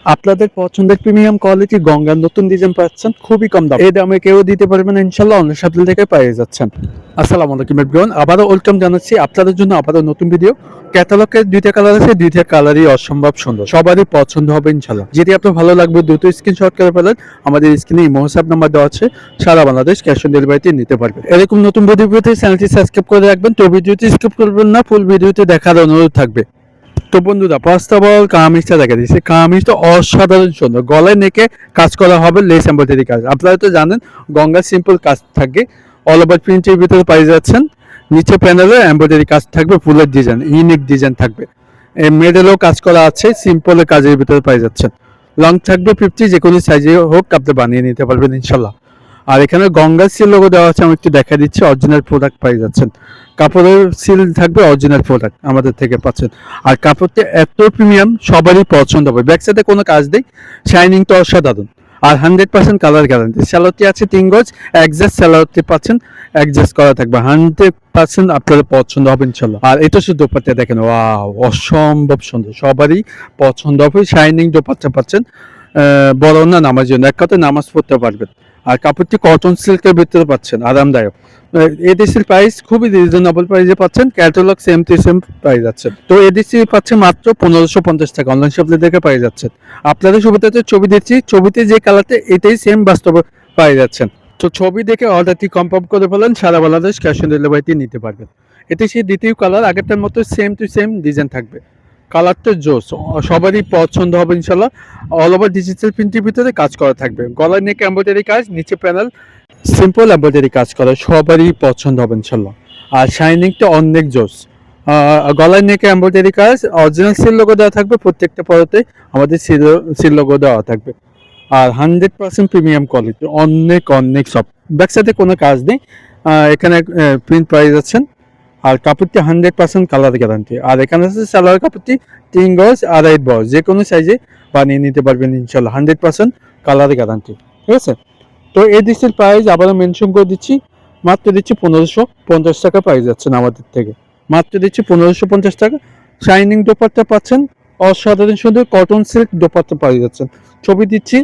আপনাদের পছন্দের premium quality গঙ্গার নতুন ডিজাইন পাচ্ছেন খুবই কম দাম। এই দামে কেউ দিতে পারবে না ইনশাল্লাহ, অন্য সাথে থেকে পেয়ে যাচ্ছেন। আসসালামু আলাইকুম এভরিওয়ান, আবারও ওয়েলকাম জানাচ্ছি আপনাদের জন্য আবারও নতুন ভিডিও। ক্যাটালগের দুইটা কালার আছে, দুইটা কালারই অসম্ভব সুন্দর, সবারই পছন্দ হবে ইনশাল্লাহ। যেটি আপনার ভালো লাগবে দ্রুত স্ক্রিনশট করে ফেলেন, আমাদের স্ক্রিনে ইমো হোয়াটসঅ্যাপ নাম্বার দেওয়া আছে, সারা বাংলাদেশ ক্যাশ অন ডেলিভারিতে নিতে পারবেন। এরকম নতুন ভিডিও পেতে চ্যানেলটি সাবস্ক্রাইব করে রাখবেন, তো ভিডিওটি স্কিপ করবেন না, ফুল ভিডিওতে দেখার অনুরোধ থাকবে। তো বন্ধুরা, ফার্স্ট অফ অল কামিজটা দেখা দিচ্ছে। কামিজটা অসাধারণ সুন্দর, গলায় নেকে কাজ করা হবে লেস এমব্রয়ডারি কাজ। আপনারা তো জানেন গঙ্গা সিম্পল কাজ থাকে, অল ওভার প্রিন্টের ভিতরে পাই যাচ্ছেন। নিচে প্যানেলে এমব্রয়ডারি কাজ থাকবে, ফুলের ডিজাইন, ইউনিক ডিজাইন থাকবে। মেডেলও কাজ করা আছে, সিম্পলের কাজের ভিতরে পাই যাচ্ছেন। লং থাকবে 50, যে কোনো সাইজে হোক আপনি বানিয়ে নিতে পারবেন ইনশাল্লাহ। আর এখানে গঙ্গার সিল লোগো দেওয়া আছে, আমি একটু দেখা দিচ্ছি। অরিজিনাল প্রোডাক্ট পাই যাচ্ছেন, কাপড়ের সিল থাকবে, অরিজিনাল প্রোডাক্ট আমাদের থেকে পাচ্ছেন। আর কাপড়টা এত প্রিমিয়াম, সবারই পছন্দ হবে। ব্যাক সাইডে কোনো কাজ নেই, শাইনিংটা অসাধারণ। আর 100% কালার গ্যারান্টি। স্যালোটি আছে 3 গজ, অ্যাডজাস্ট স্যালোটি পাচ্ছেন, অ্যাডজাস্ট করা থাকবে। 100% আপনাদের পছন্দ হবে ইনশাল্লাহ। আর এটা শুধু দোপাট্টা দেখেন, ওয়াও অসম্ভব সুন্দর, সবারই পছন্দ হবে। শাইনিং দোপাট্টা পাচ্ছেন, বড় না নামার জন্য, এক কথায় নামাজ পড়তে পারবেন। আর কাপড়টি কটন সিল্কের ভিতরে পাচ্ছেন, আরামদায়ক। এডিসির প্রাইস খুবই রিজনেবল প্রাইসে পাচ্ছেন, catalogue same to same price যাচ্ছেন। তো এডিসি পাচ্ছেন মাত্র 1550 টাকা, অনলাইন শপ থেকে পেয়ে যাচ্ছেন। আপনাদের সুবিধাতে ছবি দিচ্ছি, ছবিতে যে কালারটা এটাই সেম বাস্তবে পেয়ে যাচ্ছেন। তো ছবি দেখে অর্ডারটি কনফার্ম করে ফেলেন, সারা বাংলাদেশ ক্যাশ অন ডেলিভারিতে নিতে পারবেন। এটি সেই দ্বিতীয় কালার, আগেরটার মতো সেম টু সেম ডিজাইন থাকবে। কালারটা জোস, সবারই পছন্দ হবে ইনশাল্লাহ। অল ওভার ডিজিটাল প্রিন্টের ভিতরে কাজ করা থাকবে, গলার নেক এমব্রয়ডারি কাজ, নিচে প্যানেল সিম্পল এমব্রয়ডারি কাজ করা, সবারই পছন্দ হবে ইনশাল্লাহ। আর শাইনিংটা অনেক জোস। গলার নেকে এমব্রয়ডারি কাজ, অরিজিনাল সিল লোগো দেওয়া থাকবে, প্রত্যেকটা পরতে আমাদের সিল লোগো দেওয়া থাকবে। আর 100% প্রিমিয়াম কোয়ালিটি, অনেক অনেক সব। ব্যাক সাইডে কোনো কাজ নেই, এখানে প্রিন্ট পেয়ে যাচ্ছেন। আর কাপড়টি 100% কালার গ্যারান্টি। আর এখানে আছে সালোয়ার কাপড়টি 3 গজ আর 8 গজ, যে কোনো সাইজে বানিয়ে নিতে পারবেন ইনশাল্লাহ, 100% কালার গ্যারান্টি। ঠিক আছে, তো এই ডিসের প্রাইস আবারও মেনশন করে দিচ্ছি, মাত্র দিচ্ছি 1550 টাকা প্রাইস যাচ্ছেন আমাদের থেকে, মাত্র দিচ্ছি 1550 টাকা। শাইনিং দোপাট্টা পাচ্ছেন, অসাধারণ সুন্দর কটন সিল্ক দোপাট্টা পাই যাচ্ছেন। ছবি দিচ্ছি,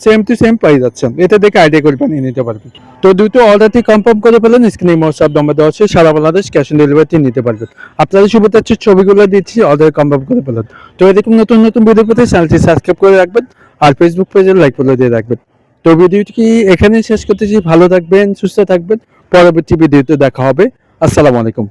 সেম টু সেম পাই যাচ্ছেন, এটা দেখে আইডিয়া করে বানিয়ে নিতে পারবেন। তো দুটো অর্ডারটি কনফার্ম করে ফেলেন, স্ক্রিনে হোয়াটসঅ্যাপ নাম্বার দেওয়া আছে, সারা বাংলাদেশ ক্যাশ অন ডেলিভারিতে নিতে পারবেন। আপনাদের সুবিধা হচ্ছে ছবিগুলো দিচ্ছি, অর্ডার কনফার্ম করে ফেলেন। তো এরকম নতুন নতুন ভিডিও পেতে চ্যানেলটি সাবস্ক্রাইব করে রাখবেন, আর ফেসবুক পেজে লাইক ফলো দিয়ে রাখবেন। তো ভিডিওটি এখানেই শেষ করতেছি, ভালো থাকবেন, সুস্থ থাকবেন, পরবর্তী ভিডিওতে দেখা হবে। আসসালামু আলাইকুম।